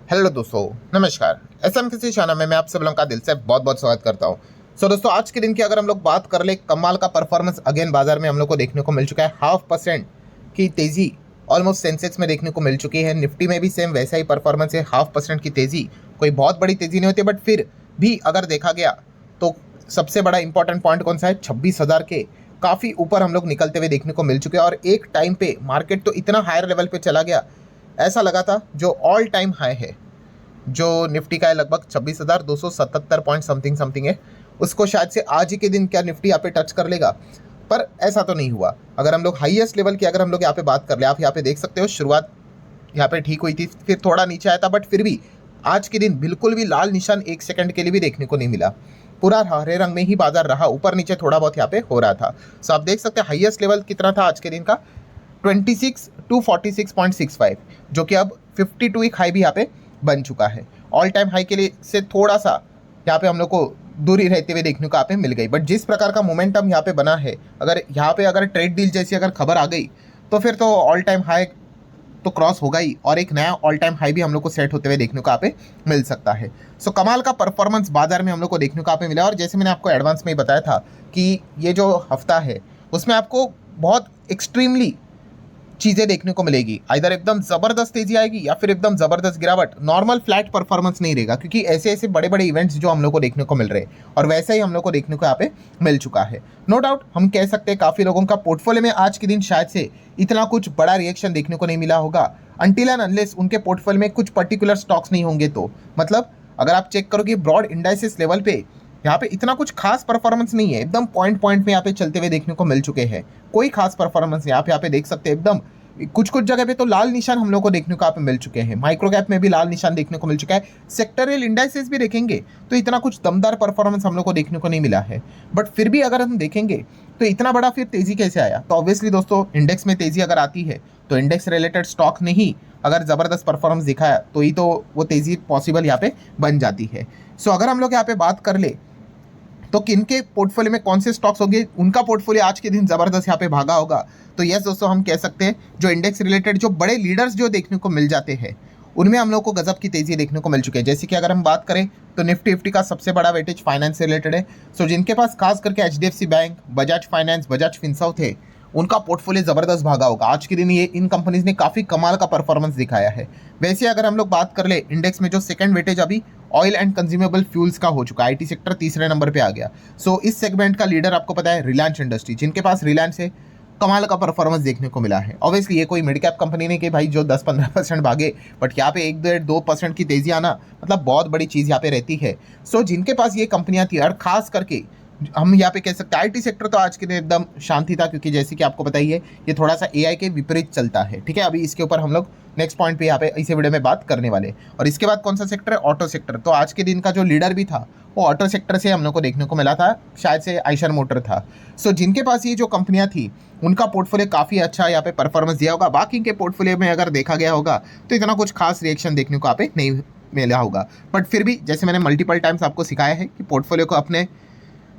Hello दोस्तों, नमस्कार। SM किसी चैनल में मैं आप सब लोगों का दिल से बहुत बहुत स्वागत करता हूं। दोस्तों, आज के दिन की अगर हम लोग बात कर ले, कमाल का परफॉर्मेंस अगेन बाजार में हम लोग को देखने को मिल चुका है। 0.5% की तेजी ऑलमोस्ट सेंसेक्स में देखने को मिल चुकी है। निफ्टी में भी सेम वैसा ही परफॉर्मेंस है, 0.5% की तेजी। कोई बहुत बड़ी तेजी नहीं होती, बट फिर भी अगर देखा गया तो सबसे बड़ा इंपॉर्टेंट पॉइंट कौन सा है, 26,000 के काफ़ी ऊपर हम लोग निकलते हुए देखने को मिल चुके हैं। और एक टाइम पे मार्केट तो इतना हायर लेवल पे चला गया, ऐसा लगा था जो ऑल टाइम हाई है, जो निफ्टी का है लगभग 26,277 पॉइंट समथिंग समथिंग है, उसको शायद से आज ही के दिन क्या निफ्टी यहाँ पे टच कर लेगा, पर ऐसा तो नहीं हुआ। अगर हम लोग हाईएस्ट लेवल की अगर हम लोग यहाँ पे बात कर ले, आप यहाँ पे देख सकते हो शुरुआत यहाँ पे ठीक हुई थी, फिर थोड़ा नीचे आया था, बट फिर भी आज के दिन बिल्कुल भी लाल निशान एक सेकंड के लिए भी देखने को नहीं मिला। पूरा हरे रंग में ही बाजार रहा, ऊपर नीचे थोड़ा बहुत यहाँ पे हो रहा था। सो आप देख सकते हैं हाईएस्ट लेवल कितना था आज के दिन का, 26,246.65, जो कि अब 52 वीक हाई भी यहाँ पे बन चुका है। ऑल टाइम हाई के लिए से थोड़ा सा यहाँ पे हम लोग को दूरी रहते हुए देखने को यहाँ पे मिल गई, बट जिस प्रकार का मोमेंटम यहाँ पे बना है, अगर यहाँ पे अगर ट्रेड डील जैसी अगर खबर आ गई तो फिर तो ऑल टाइम हाई तो क्रॉस होगा ही, और एक नया ऑल टाइम हाई भी हम लोग को सेट होते हुए देखने को यहाँ पे मिल सकता है। सो कमाल का परफॉर्मेंस बाजार में हम लोग को देखने को यहाँ पे मिला। और जैसे मैंने आपको एडवांस में ही बताया था कि ये जो हफ्ता है उसमें आपको बहुत एक्सट्रीमली चीज़ें देखने को मिलेगी। इधर एकदम ज़बरदस्त तेजी आएगी या फिर एकदम ज़बरदस्त गिरावट। नॉर्मल फ्लैट परफॉर्मेंस नहीं रहेगा, क्योंकि ऐसे ऐसे बड़े बड़े इवेंट्स जो हम लोग को देखने को मिल रहे हैं, और वैसा ही हम लोग को देखने को यहाँ पे मिल चुका है। नो डाउट हम कह सकते हैं काफ़ी लोगों का पोर्टफोलियो में आज के दिन शायद से इतना कुछ बड़ा रिएक्शन देखने को नहीं मिला होगा, अनटिल एंड अनलेस उनके पोर्टफोलियो में कुछ पर्टिकुलर स्टॉक्स नहीं होंगे। तो मतलब अगर आप चेक करोगे ब्रॉड इंडाइसिस लेवल पे, यहाँ पे इतना कुछ खास परफॉर्मेंस नहीं है। एकदम पॉइंट पॉइंट में यहाँ पे चलते हुए देखने को मिल चुके हैं, कोई खास परफॉर्मेंस यहाँ पे देख सकते हैं। एकदम कुछ कुछ जगह पे तो लाल निशान हम लोग को देखने को यहाँ पे मिल चुके हैं। माइक्रो कैप में भी लाल निशान देखने को मिल चुका है। सेक्टरियल इंडाइसेस भी देखेंगे तो इतना कुछ दमदार परफॉर्मेंस हम लोग को देखने को नहीं मिला है, बट फिर भी अगर हम देखेंगे तो इतना बड़ा फिर तेजी कैसे आया। तो ऑब्वियसली दोस्तों, इंडेक्स में तेजी अगर आती है तो इंडेक्स रिलेटेड स्टॉक ने ही अगर ज़बरदस्त परफॉर्मेंस दिखाया तो ही तो वो तेजी पॉसिबल यहाँ पे बन जाती है। सो अगर हम लोग यहाँ पे बात कर ले तो किनके पोर्टफोलियो में कौन से स्टॉक्स होंगे, उनका पोर्टफोलियो आज के दिन ज़बरदस्त यहाँ पे भागा होगा, तो यस दोस्तों हम कह सकते हैं जो इंडेक्स रिलेटेड जो बड़े लीडर्स जो देखने को मिल जाते हैं, उनमें हम लोग को गजब की तेजी देखने को मिल चुकी है। जैसे कि अगर हम बात करें तो निफ्टी का सबसे बड़ा वेटेज फाइनेंस से रिलेटेड है। सो जिनके पास खास करके HDFC bank, Bajaj finance, Bajaj Finserv थे, उनका पोर्टफोलियो ज़बरदस्त भागा होगा। आज के दिन ये इन कंपनीज ने काफ़ी कमाल का परफॉर्मेंस दिखाया है। वैसे अगर हम लोग बात कर ले इंडेक्स में, जो सेकंड वेटेज अभी ऑयल एंड कंज्यूमेबल फ्यूल्स का हो चुका है, आईटी सेक्टर तीसरे नंबर पे आ गया। सो इस सेगमेंट का लीडर आपको पता है रिलायंस इंडस्ट्री, जिनके पास रिलायंस है, कमाल का परफॉर्मेंस देखने को मिला है। ऑब्वियसली ये कोई मिड कैप कंपनी नहीं कि भाई जो 10-15% भागे, बट यहाँ पे 1-2% की तेजी आना मतलब बहुत बड़ी चीज़ यहाँ पे रहती है। सो जिनके पास ये कंपनियाँ थी, और खास करके हम यहाँ पे कह सकते हैं आईटी सेक्टर तो आज के दिन एकदम शांति था, क्योंकि जैसे कि आपको पता ही है ये थोड़ा सा एआई के विपरीत चलता है। ठीक है, अभी इसके ऊपर हम लोग नेक्स्ट पॉइंट पे यहाँ पे इसी वीडियो में बात करने वाले। और इसके बाद कौन सा सेक्टर है, ऑटो सेक्टर। तो आज के दिन का जो लीडर भी था वो ऑटो सेक्टर से हम लोग को देखने को मिला था, शायद से आइशर मोटर था। सो जिनके पास ये जो कंपनियां थी उनका पोर्टफोलियो काफ़ी अच्छा यहाँ पे परफॉर्मेंस दिया होगा। बाकी के पोर्टफोलियो में अगर देखा गया होगा तो इतना कुछ खास रिएक्शन देखने को यहाँ पे नहीं मिला होगा, बट फिर भी जैसे मैंने मल्टीपल टाइम्स आपको सिखाया है कि पोर्टफोलियो को अपने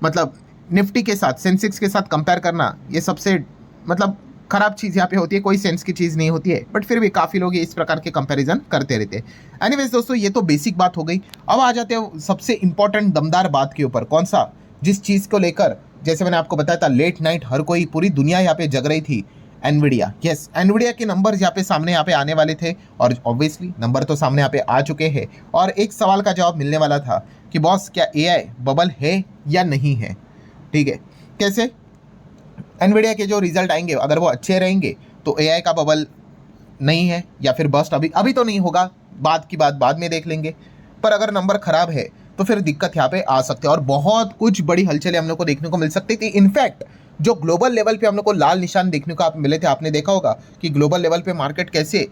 मतलब निफ्टी के साथ, सेंसेक्स के साथ कंपेयर करना, ये सबसे मतलब खराब चीज़ यहाँ पे होती है, कोई सेंस की चीज़ नहीं होती है, बट फिर भी काफ़ी लोग इस प्रकार के कंपैरिजन करते रहते हैं। एनीवेज दोस्तों, ये तो बेसिक बात हो गई। अब आ जाते हैं सबसे इंपॉर्टेंट दमदार बात के ऊपर। कौन सा, जिस चीज़ को लेकर जैसे मैंने आपको बताया था लेट नाइट हर कोई, पूरी दुनिया यहाँ पे जग रही थी, एनवीडिया। यस, एनवीडिया के नंबर्स यहाँ पे सामने यहाँ पे आने वाले थे, और ऑब्वियसली नंबर तो सामने यहाँ पे आ चुके हैं। और एक सवाल का जवाब मिलने वाला था कि बॉस क्या एआई बबल है या नहीं है। ठीक है, कैसे, एनवीडिया के जो रिजल्ट आएंगे अगर वो अच्छे रहेंगे तो एआई का बबल नहीं है या फिर बस्ट अभी तो नहीं होगा, बात की बात बाद में देख लेंगे। पर अगर नंबर खराब है तो फिर दिक्कत यहाँ पे आ सकते हैं, और बहुत कुछ बड़ी हलचलें हम लोग को देखने को मिल सकती थी। इनफैक्ट जो ग्लोबल लेवल पे हम लोग को लाल निशान देखने को आप मिले थे, आपने देखा होगा कि ग्लोबल लेवल पे मार्केट कैसे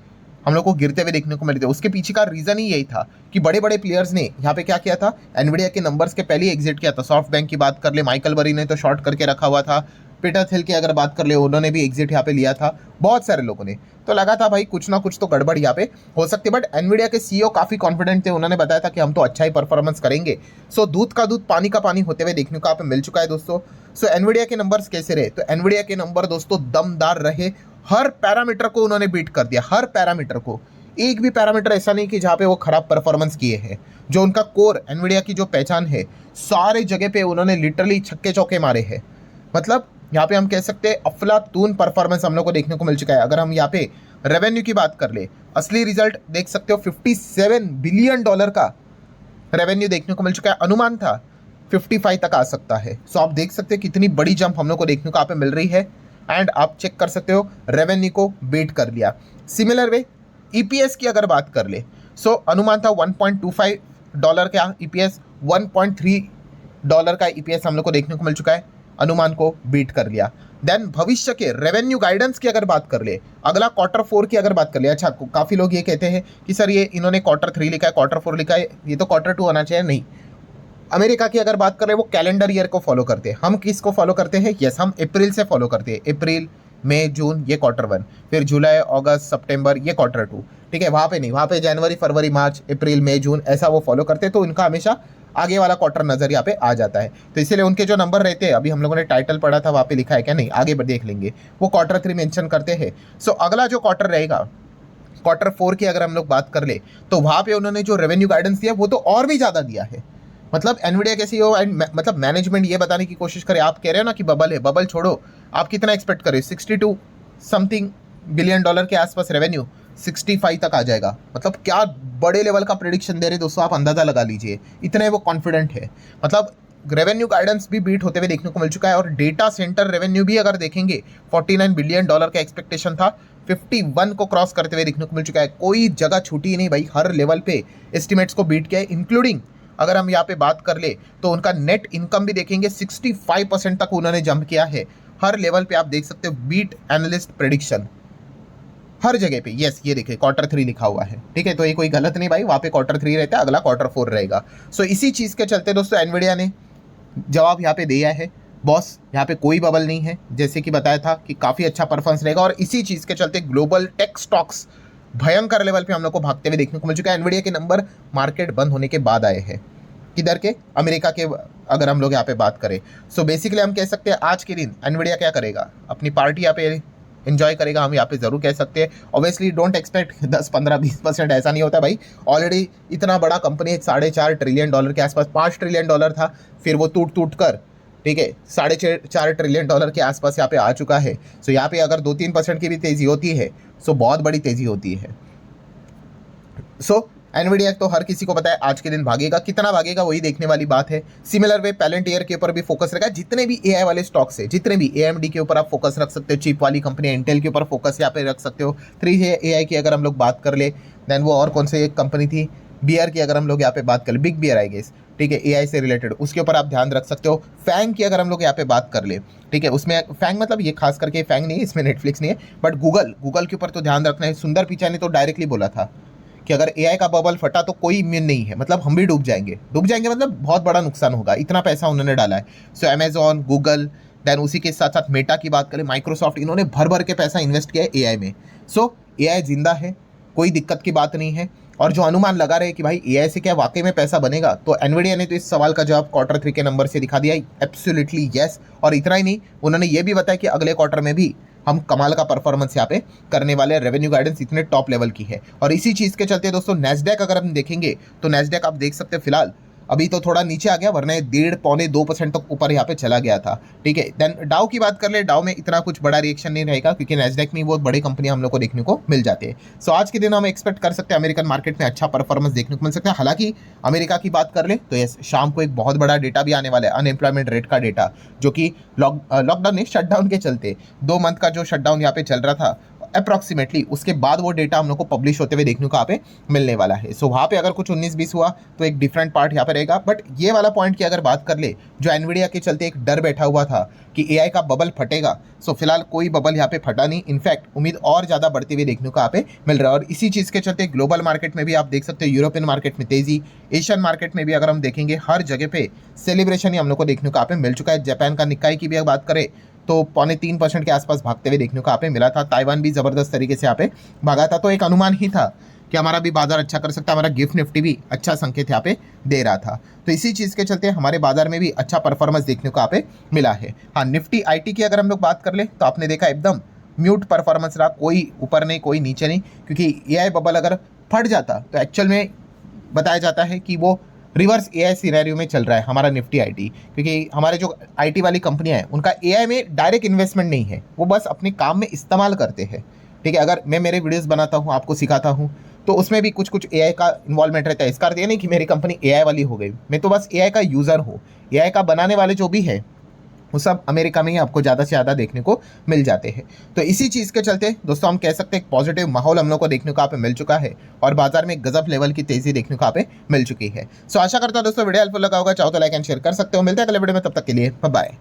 हम लोग को गिरते हुए देखने को मिले थे। उसके पीछे का रीज़न ही यही था कि बड़े बड़े प्लेयर्स ने यहाँ पे क्या किया था, एनवीडिया के नंबर्स के पहले ही एग्जिट किया था। सॉफ्ट बैंक की बात कर ले, माइकल बरी ने तो शॉर्ट करके रखा हुआ था। पीटर थिल की अगर बात कर ले, उन्होंने भी एग्जिट यहाँ पे लिया था। बहुत सारे लोगों ने तो लगा था भाई कुछ ना कुछ तो गड़बड़ यहाँ पे हो सकती है, बट एनवीडिया के सीईओ काफ़ी कॉन्फिडेंट थे। उन्होंने बताया था कि हम तो अच्छा ही परफॉर्मेंस करेंगे। सो दूध का दूध पानी का पानी होते हुए देखने को यहाँ पे मिल चुका है दोस्तों। सो एनवीडिया के नंबर्स कैसे रहे, तो एनवीडिया के नंबर दोस्तों दमदार रहे। हर पैरामीटर को उन्होंने बीट कर दिया, हर पैरामीटर को। एक भी पैरामीटर ऐसा नहीं कि जहाँ पे वो खराब परफॉर्मेंस किए हैं। जो उनका कोर एनवीडिया की जो पहचान है, सारे जगह पे उन्होंने लिटरली छक्के चौके मारे हैं। मतलब यहाँ पे हम कह सकते हैं अफलातून परफॉर्मेंस हम लोग को देखने को मिल चुका है। अगर हम यहाँ पे रेवेन्यू की बात कर ले, असली रिजल्ट देख सकते हो, $57 बिलियन का रेवेन्यू देखने को मिल चुका है। अनुमान था 55 तक आ सकता है। सो आप देख सकते हैं कितनी बड़ी जंप हम लोग को देखने को यहाँ पे मिल रही है। एंड आप चेक कर सकते हो रेवेन्यू को बीट कर लिया। सिमिलर वे ईपीएस की अगर बात कर ले, सो अनुमान था $1.25 का ईपीएस, $1.3 का ईपीएस हम लोग को देखने को मिल चुका है, अनुमान को बीट कर लिया। देन भविष्य के रेवेन्यू गाइडेंस की अगर बात कर ले, अगला Q4 की अगर बात कर ले, अच्छा काफ़ी लोग ये कहते हैं कि सर ये इन्होंने Q3 लिखा है, Q4 लिखा है, ये तो Q2 होना चाहिए। नहीं, अमेरिका की अगर बात करें वो कैलेंडर ईयर को फॉलो करते हैं। हम किसको फॉलो करते हैं? यस, हम अप्रैल से फॉलो करते हैं। अप्रैल, मई, जून ये Q1, फिर जुलाई, अगस्त, सितंबर ये Q2। ठीक है, वहाँ पे नहीं, वहाँ पे जनवरी, फरवरी, मार्च, अप्रैल, मई, जून ऐसा वो फॉलो करते हैं। तो इनका हमेशा आगे वाला क्वार्टर नजर यहाँ पे आ जाता है। तो इसीलिए उनके जो नंबर रहते हैं, अभी हम लोगों ने टाइटल पढ़ा था, वहाँ पे लिखा है क्या? नहीं, आगे देख लेंगे, वो Q3 मेंशन करते हैं। सो अगला जो क्वार्टर रहेगा Q4 की अगर हम लोग बात कर ले, तो वहाँ पे उन्होंने जो रेवेन्यू गाइडेंस दिया वो तो और भी ज़्यादा दिया है। मतलब एनवीडिया कैसी हो, एंड मतलब मैनेजमेंट ये बताने की कोशिश करे, आप कह रहे हो ना कि बबल है, बबल छोड़ो, आप कितना एक्सपेक्ट करें? 62 समथिंग बिलियन डॉलर के आसपास रेवेन्यू, 65 तक आ जाएगा। मतलब क्या बड़े लेवल का प्रेडिक्शन दे रहे दोस्तों, आप अंदाजा लगा लीजिए, इतने वो कॉन्फिडेंट है। मतलब रेवेन्यू गाइडेंस भी बीट होते हुए देखने को मिल चुका है। और डेटा सेंटर रेवेन्यू भी अगर देखेंगे, $49 बिलियन का एक्सपेक्टेशन था, 51 को क्रॉस करते हुए देखने को मिल चुका है। कोई जगह छूटी नहीं भाई, हर लेवल पे एस्टिमेट्स को बीट किया है। इंक्लूडिंग अगर हम यहाँ पे बात कर ले तो उनका नेट इनकम भी देखेंगे, 65% तक उन्होंने जंप किया है। हर लेवल पे आप देख सकते हो बीट एनालिस्ट प्रेडिक्शन हर जगह पे। यस, ये देखिए Q3 लिखा हुआ है। ठीक है, तो ये कोई गलत नहीं भाई, वहाँ पे Q3 रहता है, अगला Q4 रहेगा। सो इसी चीज़ के चलते दोस्तों एनवीडिया ने जवाब यहाँ पे दिया है, बॉस यहाँ पे कोई बबल नहीं है, जैसे कि बताया था कि काफ़ी अच्छा परफॉर्मेंस रहेगा। और इसी चीज़ के चलते ग्लोबल टेक स्टॉक्स भयंकर लेवल पे हम लोग को भागते हुए देखने को मिल चुका है। एनवीडिया के नंबर मार्केट बंद होने के बाद आए हैं, किधर के? अमेरिका के। अगर हम लोग यहाँ पे बात करें, सो बेसिकली हम कह सकते हैं आज के दिन एनवीडिया क्या करेगा, अपनी पार्टी यहाँ पे एंजॉय करेगा, हम यहाँ पे जरूर कह सकते हैं। ऑब्वियसली डोंट एक्सपेक्ट 10, 15, 20% ऐसा नहीं होता भाई। ऑलरेडी इतना बड़ा कंपनी, $4.5 ट्रिलियन के आसपास, $5 ट्रिलियन था, फिर वो टूट कर, ठीक है, $4.5 ट्रिलियन के आसपास यहाँ पे आ चुका है। सो यहाँ पे अगर 2-3% की भी तेजी होती है, सो बहुत बड़ी तेजी होती है। सो एनवीडिया तो हर किसी को पता है आज के दिन भागेगा, कितना भागेगा वही देखने वाली बात है। सिमिलर वे पैलेंटियर के ऊपर भी फोकस रहेगा। जितने भी एआई वाले स्टॉक्स है, जितने भी AMD के ऊपर आप फोकस रख सकते हो, चिप वाली कंपनी इंटेल के ऊपर फोकस यहाँ पे रख सकते हो। 3AI की अगर हम लोग बात कर ले, देन वो और कौन सी एक कंपनी थी, बियर की अगर हम लोग यहाँ पे बात कर ले, बिग बियर आई गेस, ठीक है, AI से रिलेटेड, उसके ऊपर आप ध्यान रख सकते हो। फैंग की अगर हम लोग यहाँ पे बात कर ले, ठीक है, उसमें फैंग मतलब ये खास करके फैंग नहीं है, इसमें नेटफ्लिक्स नहीं है, बट गूगल के ऊपर तो ध्यान रखना है। सुंदर पिचाई ने तो डायरेक्टली बोला था कि अगर AI का बबल फटा तो कोई इम्यून नहीं है, मतलब हम भी डूब जाएंगे मतलब बहुत बड़ा नुकसान होगा, इतना पैसा उन्होंने डाला है। सो अमेजॉन, गूगल, देन उसी के साथ साथ मेटा की बात करें, माइक्रोसॉफ्ट, इन्होंने भर भर के पैसा इन्वेस्ट किया है AI में। सो AI जिंदा है, कोई दिक्कत की बात नहीं है। और जो अनुमान लगा रहे हैं कि भाई AI से क्या वाकई में पैसा बनेगा, तो एनवीडिया ने तो इस सवाल का जवाब Q3 के नंबर से दिखा दिया, एब्सोल्युटली यस। और इतना ही नहीं, उन्होंने ये भी बताया कि अगले क्वार्टर में भी हम कमाल का परफॉर्मेंस यहाँ पे करने वाले हैं। रेवेन्यू गाइडेंस इतने टॉप लेवल की है। और इसी चीज़ के चलते दोस्तों नैस्डैक अगर हम देखेंगे, तो नैस्डैक आप देख सकते हैं फिलहाल अभी तो थोड़ा नीचे आ गया, वरना 1.5-2% तक ऊपर यहाँ पे चला गया था। ठीक है, देन डाउ की बात कर ले, डाउ में इतना कुछ बड़ा रिएक्शन नहीं रहेगा, क्योंकि नैस्डैक में बहुत बड़ी कंपनियां हम लोग को देखने को मिल जाती है। सो आज के दिन हम एक्सपेक्ट कर सकते हैं अमेरिकन मार्केट में अच्छा परफॉर्मेंस देखने को मिल सकता है। हालांकि अमेरिका की बात कर ले तो यस, शाम को एक बहुत बड़ा डेटा भी आने वाला है, अनएम्प्लॉयमेंट रेट का डेटा, जो कि लॉकडाउन नहीं, शटडाउन के चलते 2 मंथ का जो शटडाउन यहाँ पे चल रहा था अप्रॉक्सीमेटली, उसके बाद वो डेटा हम लोग को पब्लिश होते हुए देखने को यहाँ पे मिलने वाला है। सो वहाँ पे अगर कुछ 19-20 हुआ तो एक डिफरेंट पार्ट यहाँ पे रहेगा। बट ये वाला पॉइंट की अगर बात कर ले, जो एनवीडिया के चलते एक डर बैठा हुआ था कि AI का बबल फटेगा, सो फिलहाल कोई बबल यहाँ पे फटा नहीं। इनफैक्ट उम्मीद और ज़्यादा बढ़ती हुई देखने को यहाँ पे मिल रहा है। और इसी चीज़ के चलते ग्लोबल मार्केट में भी आप देख सकते हो, यूरोपियन मार्केट में तेजी, एशियन मार्केट में भी अगर हम देखेंगे, हर जगह पे सेलिब्रेशन ही हम लोग को देखने को यहाँ पे मिल चुका है। जापान का निकाई की भी अगर बात करें तो 2.25% के आसपास भागते हुए देखने को यहाँ पे मिला था। ताइवान भी ज़बरदस्त तरीके से यहाँ पे भागा था। तो एक अनुमान ही था कि हमारा भी बाजार अच्छा कर सकता है, हमारा गिफ्ट निफ्टी भी अच्छा संकेत यहाँ पे दे रहा था। तो इसी चीज़ के चलते हमारे बाजार में भी अच्छा परफॉर्मेंस देखने को यहाँ पे मिला है। हाँ, निफ्टी IT की अगर हम लोग बात कर ले तो आपने देखा एकदम म्यूट परफॉर्मेंस रहा, कोई ऊपर नहीं कोई नीचे नहीं, क्योंकि एआई बबल अगर फट जाता तो एक्चुअल में बताया जाता है कि वो रिवर्स एआई सिनेरियो में चल रहा है हमारा निफ्टी आईटी, क्योंकि हमारे जो आईटी वाली कंपनियां हैं उनका एआई में डायरेक्ट इन्वेस्टमेंट नहीं है, वो बस अपने काम में इस्तेमाल करते हैं। ठीक है, अगर मैं मेरे वीडियोस बनाता हूँ, आपको सिखाता हूँ, तो उसमें भी कुछ कुछ एआई का इन्वॉल्वमेंट रहता है। इसका अर्थ ये नहीं कि मेरी कंपनी एआई वाली हो गई, मैं तो बस एआई का यूज़र हूँ। एआई का बनाने वाले जो भी है वो सब अमेरिका में ही आपको ज़्यादा से ज़्यादा देखने को मिल जाते हैं। तो इसी चीज़ के चलते दोस्तों हम कह सकते हैं एक पॉजिटिव माहौल हम लोग को देखने को यहाँ पे मिल चुका है और बाजार में गजब लेवल की तेज़ी देखने को यहाँ पे मिल चुकी है। सो आशा करता हूँ दोस्तों वीडियो हेल्पफुल लगा होगा, चाहो तो लाइक एंड शेयर कर सकते हो। मिलते हैं अगले वीडियो में, तब तक के लिए बाय बाय।